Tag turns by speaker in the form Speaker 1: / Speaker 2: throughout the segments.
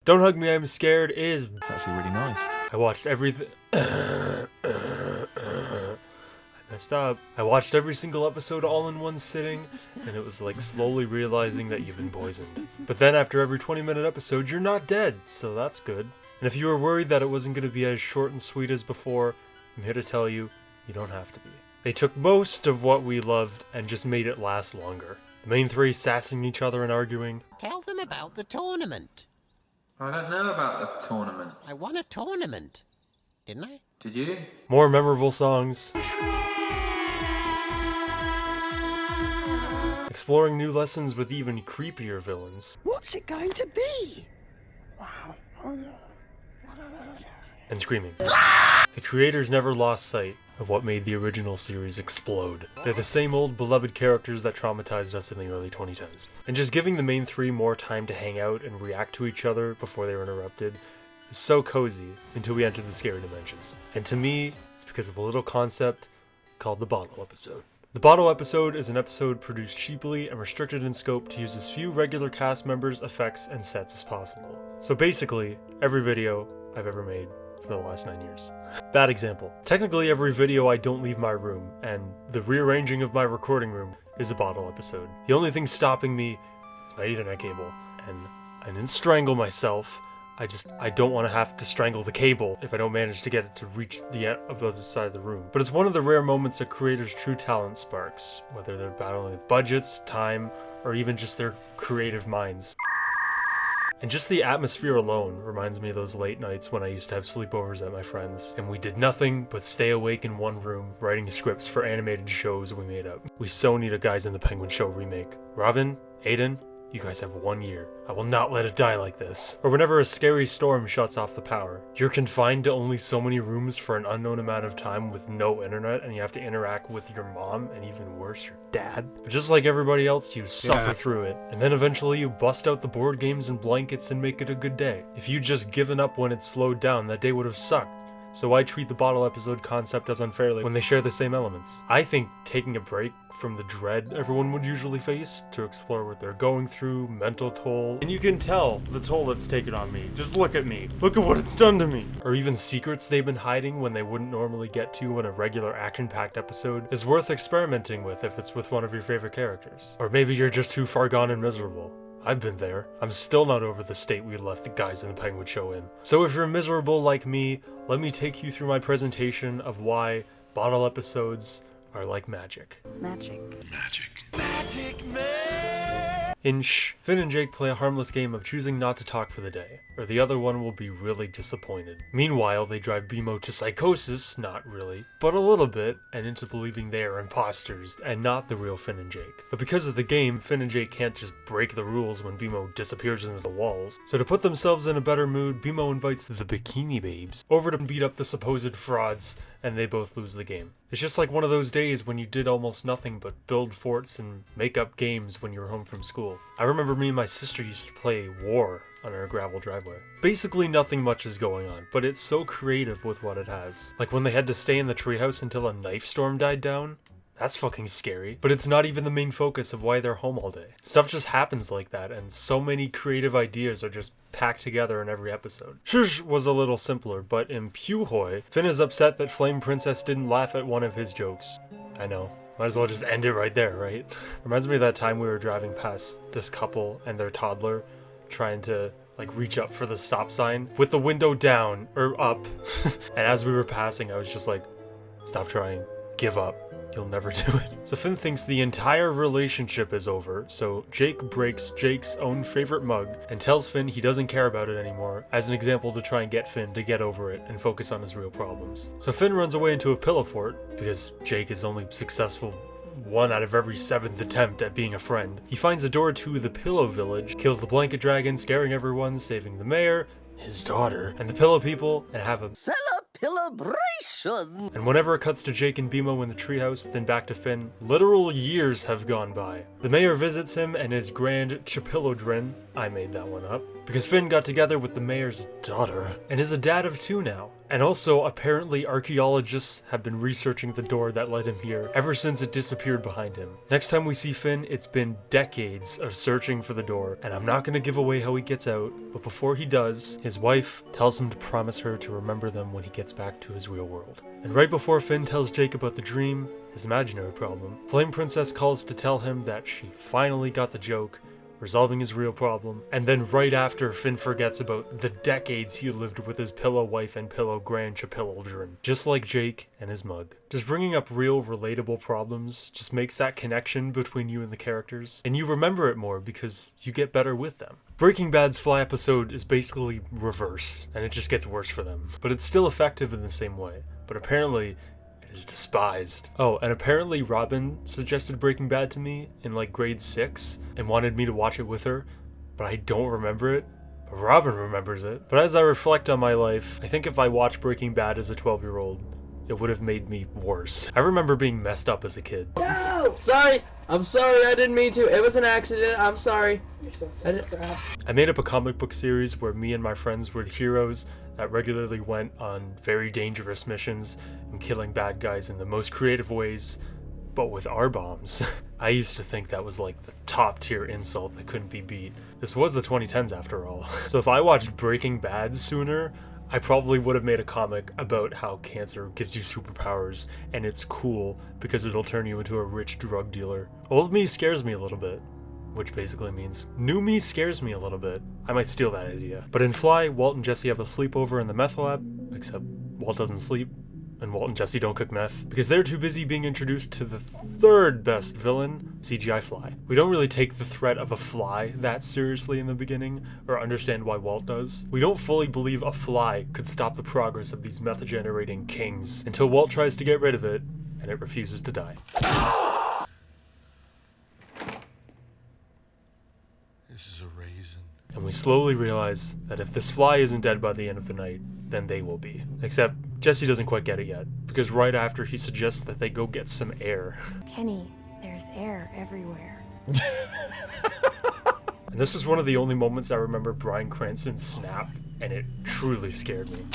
Speaker 1: Don't Hug Me, I'm Scared is...
Speaker 2: It's actually really nice.
Speaker 1: I watched everything... I messed up. I watched every single episode all in one sitting, and it was like slowly realizing that you've been poisoned. But then after every 20-minute episode, you're not dead, so that's good. And if you were worried that it wasn't going to be as short and sweet as before, I'm here to tell you, you don't have to be. They took most of what we loved and just made it last longer. The main three sassing each other and arguing.
Speaker 3: Tell them about the tournament.
Speaker 4: I don't know about the tournament.
Speaker 3: I won a tournament, didn't I?
Speaker 4: Did you?
Speaker 1: More memorable songs. Exploring new lessons with even creepier villains.
Speaker 3: What's it going to be?
Speaker 1: And screaming. The creators never lost sight of what made the original series explode. They're the same old beloved characters that traumatized us in the early 2010s. And just giving the main three more time to hang out and react to each other before they were interrupted is so cozy until we enter the scary dimensions. And to me, it's because of a little concept called the bottle episode. The bottle episode is an episode produced cheaply and restricted in scope to use as few regular cast members, effects, and sets as possible. So basically, every video I've ever made for the last 9 years. Bad example. Technically every video I don't leave my room, and the rearranging of my recording room is a bottle episode. The only thing stopping me is my Ethernet cable, and I didn't strangle myself. I don't want to have to strangle the cable if I don't manage to get it to reach the other side of the room. But it's one of the rare moments a creator's true talent sparks, whether they're battling with budgets, time, or even just their creative minds. And just the atmosphere alone reminds me of those late nights when I used to have sleepovers at my friends, and we did nothing but stay awake in one room writing scripts for animated shows we made up. We so need a Guys in the Penguin Show remake. Robin, Aiden, you guys have 1 year. I will not let it die like this. Or whenever a scary storm shuts off the power. You're confined to only so many rooms for an unknown amount of time with no internet, and you have to interact with your mom, and even worse, your dad. But just like everybody else, you suffer through it. And then eventually you bust out the board games and blankets and make it a good day. If you'd just given up when it slowed down, that day would have sucked. So why treat the bottle episode concept as unfairly when they share the same elements? I think taking a break from the dread everyone would usually face to explore what they're going through, mental toll, and you can tell the toll it's taken on me. Just look at me. Look at what it's done to me. Or even secrets they've been hiding when they wouldn't normally get to in a regular action-packed episode is worth experimenting with if it's with one of your favorite characters. Or maybe you're just too far gone and miserable. I've been there. I'm still not over the state we left the Guys in the Penguin Show in. So if you're miserable like me, let me take you through my presentation of why bottle episodes are like magic.
Speaker 5: Magic.
Speaker 1: In Shh, Finn and Jake play a harmless game of choosing not to talk for the day, or the other one will be really disappointed. Meanwhile, they drive BMO to psychosis, not really, but a little bit, and into believing they are imposters, and not the real Finn and Jake. But because of the game, Finn and Jake can't just break the rules when BMO disappears into the walls. So to put themselves in a better mood, BMO invites the Bikini Babes over to beat up the supposed frauds, and they both lose the game. It's just like one of those days when you did almost nothing but build forts and make up games when you were home from school. I remember me and my sister used to play War on our gravel driveway. Basically nothing much is going on, but it's so creative with what it has. Like when they had to stay in the treehouse until a knife storm died down. That's fucking scary, but it's not even the main focus of why they're home all day. Stuff just happens like that, and so many creative ideas are just packed together in every episode. Shush was a little simpler, but in Puhoy, Finn is upset that Flame Princess didn't laugh at one of his jokes. I know. Might as well just end it right there, right? Reminds me of that time we were driving past this couple and their toddler trying to like reach up for the stop sign with the window down or up. And as we were passing, I was just like, stop trying, give up. You'll never do it. So Finn thinks the entire relationship is over, so Jake breaks Jake's own favorite mug and tells Finn he doesn't care about it anymore as an example to try and get Finn to get over it and focus on his real problems. So Finn runs away into a pillow fort because Jake is only successful 1 out of every 7th attempt at being a friend. He finds a door to the Pillow Village, kills the blanket dragon, scaring everyone, saving the mayor, his daughter, and the pillow people, and have a celebration. And whenever it cuts to Jake and BMO in the treehouse, then back to Finn, literal years have gone by. The mayor visits him and his grand Chipillodrin, I made that one up. Because Finn got together with the mayor's daughter, and is a dad of 2 now. And also, apparently archaeologists have been researching the door that led him here ever since it disappeared behind him. Next time we see Finn, it's been decades of searching for the door, and I'm not gonna give away how he gets out, but before he does, his wife tells him to promise her to remember them when he gets back to his real world. And right before Finn tells Jake about the dream, his imaginary problem, Flame Princess calls to tell him that she finally got the joke, resolving his real problem, and then right after, Finn forgets about the decades he lived with his pillow wife and pillow grandchildren, just like Jake and his mug. Just bringing up real, relatable problems just makes that connection between you and the characters, and you remember it more because you get better with them. Breaking Bad's Fly episode is basically reverse, and it just gets worse for them, but it's still effective in the same way. But apparently, is despised. Oh, and apparently Robin suggested Breaking Bad to me in like grade 6 and wanted me to watch it with her, but I don't remember it. But Robin remembers it. But as I reflect on my life, I think if I watched Breaking Bad as a 12-year-old, it would have made me worse. I remember being messed up as a kid.
Speaker 2: No! Sorry! I'm sorry, I didn't mean to. It was an accident, I'm sorry.
Speaker 1: I made up a comic book series where me and my friends were the heroes that regularly went on very dangerous missions and killing bad guys in the most creative ways, but with R-bombs. I used to think that was like the top tier insult that couldn't be beat. This was the 2010s after all. So if I watched Breaking Bad sooner, I probably would have made a comic about how cancer gives you superpowers and it's cool because it'll turn you into a rich drug dealer. Old me scares me a little bit, which basically means new me scares me a little bit. I might steal that idea. But in Fly, Walt and Jesse have a sleepover in the meth lab, except Walt doesn't sleep, and Walt and Jesse don't cook meth, because they're too busy being introduced to the 3rd best villain, CGI Fly. We don't really take the threat of a fly that seriously in the beginning, or understand why Walt does. We don't fully believe a fly could stop the progress of these meth-generating kings, until Walt tries to get rid of it, and it refuses to die.
Speaker 5: This is a raisin.
Speaker 1: And we slowly realize that if this fly isn't dead by the end of the night, then they will be. Except Jesse doesn't quite get it yet, because right after he suggests that they go get some air.
Speaker 6: Kenny, there's air everywhere.
Speaker 1: And this was one of the only moments I remember Bryan Cranston snapped, and it truly scared me.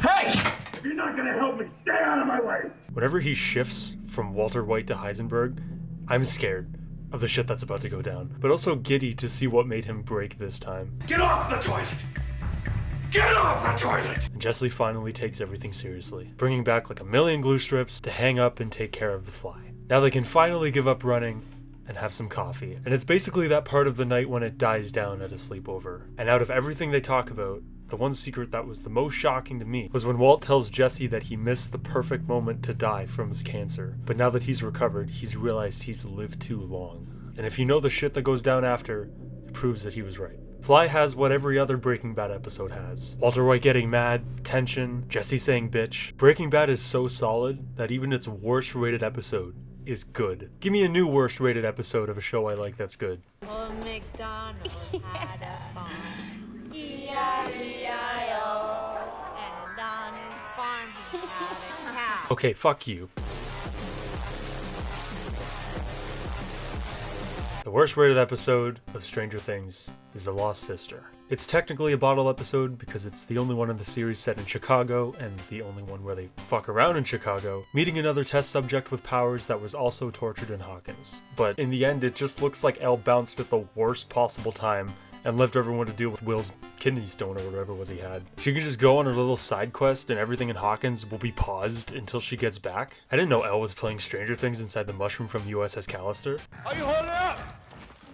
Speaker 7: Hey! If you're not gonna help me, stay out of my way!
Speaker 1: Whenever he shifts from Walter White to Heisenberg, I'm scared of the shit that's about to go down, but also giddy to see what made him break this time.
Speaker 7: Get off the toilet! Get off the toilet!
Speaker 1: And Jesse finally takes everything seriously, bringing back like a million glue strips to hang up and take care of the fly. Now they can finally give up running and have some coffee. And it's basically that part of the night when it dies down at a sleepover. And out of everything they talk about, the one secret that was the most shocking to me was when Walt tells Jesse that he missed the perfect moment to die from his cancer. But now that he's recovered, he's realized he's lived too long. And if you know the shit that goes down after, it proves that he was right. Fly has what every other Breaking Bad episode has. Walter White getting mad, tension, Jesse saying bitch. Breaking Bad is so solid that even its worst rated episode is good. Give me a new worst rated episode of a show I like that's good.
Speaker 8: Old MacDonald had a farm. E-I-E-I-O. And on his farm he had a cow.
Speaker 1: Okay, fuck you. The worst rated episode of Stranger Things is The Lost Sister. It's technically a bottle episode because it's the only one in the series set in Chicago and the only one where they fuck around in Chicago, meeting another test subject with powers that was also tortured in Hawkins. But in the end, it just looks like Elle bounced at the worst possible time and left everyone to deal with Will's kidney stone or whatever it was he had. She could just go on her little side quest and everything in Hawkins will be paused until she gets back. I didn't know Elle was playing Stranger Things inside the mushroom from USS Callister.
Speaker 7: How you holding up?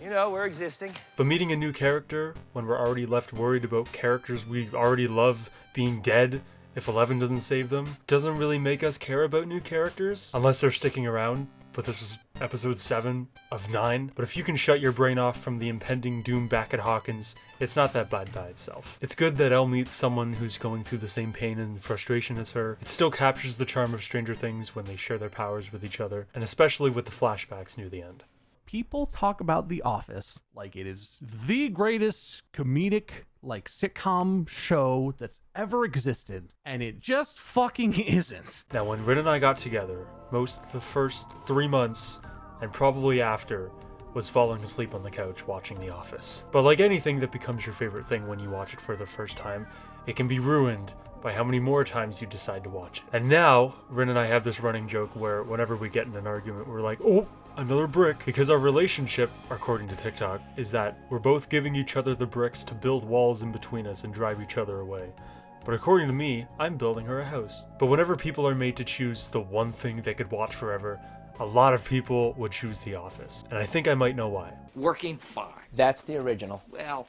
Speaker 9: You know, we're existing.
Speaker 1: But meeting a new character when we're already left worried about characters we already love being dead if 11 doesn't save them doesn't really make us care about new characters unless they're sticking around. But this was episode 7 of 9. But if you can shut your brain off from the impending doom back at Hawkins, it's not that bad by itself. It's good that Elle meets someone who's going through the same pain and frustration as her. It still captures the charm of Stranger Things when they share their powers with each other, and especially with the flashbacks near the end.
Speaker 10: People talk about The Office like it is the greatest comedic, like, sitcom show that's ever existed, and it just fucking isn't.
Speaker 1: Now, when Rin and I got together, most of the first 3 months, and probably after, was falling asleep on the couch watching The Office. But like anything that becomes your favorite thing when you watch it for the first time, it can be ruined by how many more times you decide to watch it. And now, Rin and I have this running joke where whenever we get in an argument, we're like, oh, another brick. Because our relationship, according to TikTok, is that we're both giving each other the bricks to build walls in between us and drive each other away. But according to me, I'm building her a house. But whenever people are made to choose the one thing they could watch forever, a lot of people would choose The Office. And I think I might know why.
Speaker 9: Working fine.
Speaker 2: That's the original.
Speaker 9: Well,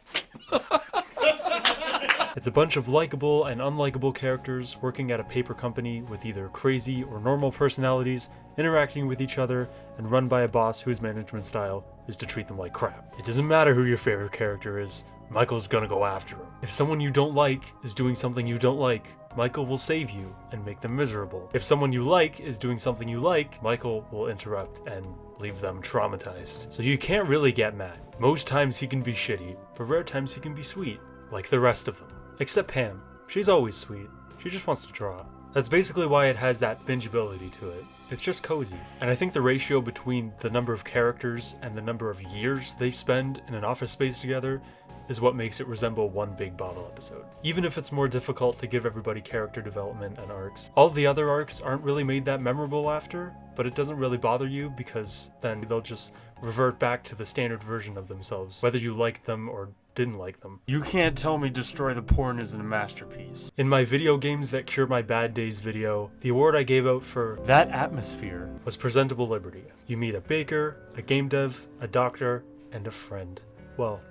Speaker 1: It's a bunch of likable and unlikable characters working at a paper company with either crazy or normal personalities, interacting with each other, and run by a boss whose management style is to treat them like crap. It doesn't matter who your favorite character is, Michael's gonna go after him. If someone you don't like is doing something you don't like, Michael will save you and make them miserable. If someone you like is doing something you like, Michael will interrupt and leave them traumatized. So you can't really get mad. Most times he can be shitty, but rare times he can be sweet, like the rest of them. Except Pam. She's always sweet. She just wants to draw. That's basically why it has that bingeability to it. It's just cozy. And I think the ratio between the number of characters and the number of years they spend in an office space together is what makes it resemble one big bottle episode. Even if it's more difficult to give everybody character development and arcs, all the other arcs aren't really made that memorable after, but it doesn't really bother you because then they'll just revert back to the standard version of themselves, whether you liked them or didn't like them. You can't tell me Destroy the Porn isn't a masterpiece. In my Video Games That Cure My Bad Days video, the award I gave out for that atmosphere was Presentable Liberty. You meet a baker, a game dev, a doctor, and a friend. Well,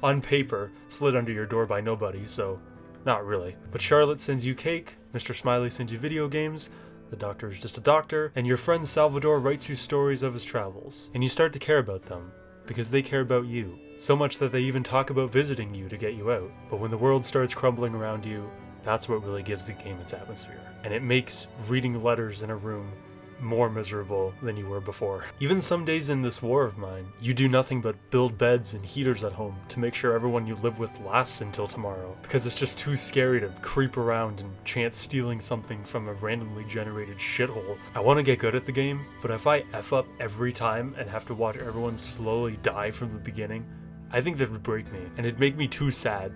Speaker 1: on paper, slid under your door by nobody, so not really. But Charlotte sends you cake, Mr. Smiley sends you video games, the doctor is just a doctor, and your friend Salvador writes you stories of his travels. And you start to care about them, because they care about you. So much that they even talk about visiting you to get you out. But when the world starts crumbling around you, that's what really gives the game its atmosphere. And it makes reading letters in a room more miserable than you were before. Even some days in this war of mine, you do nothing but build beds and heaters at home to make sure everyone you live with lasts until tomorrow, because it's just too scary to creep around and chance stealing something from a randomly generated shithole. I want to get good at the game, but if I F up every time and have to watch everyone slowly die from the beginning, I think that would break me, and it'd make me too sad,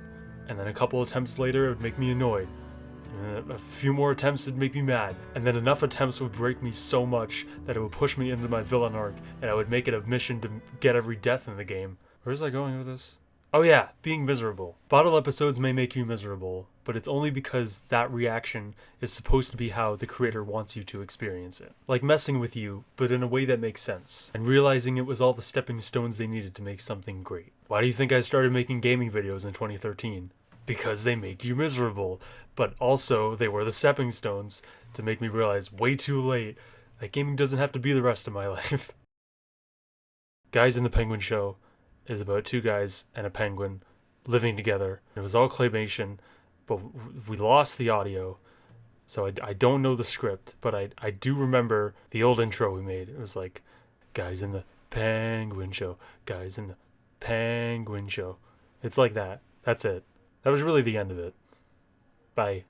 Speaker 1: and then a couple attempts later it would make me annoyed. And a few more attempts would make me mad, and then enough attempts would break me so much that it would push me into my villain arc, and I would make it a mission to get every death in the game. Where's I going with this? Oh yeah, being miserable. Bottle episodes may make you miserable, but it's only because that reaction is supposed to be how the creator wants you to experience it. Like messing with you, but in a way that makes sense, and realizing it was all the stepping stones they needed to make something great. Why do you think I started making gaming videos in 2013? Because they make you miserable, but also they were the stepping stones to make me realize way too late that gaming doesn't have to be the rest of my life. Guys in the Penguin Show is about two guys and a penguin living together. It was all claymation, but we lost the audio, so I don't know the script, but I do remember the old intro we made. It was like, guys in the Penguin Show, guys in the Penguin Show. It's like that. That's it. That was really the end of it. Bye.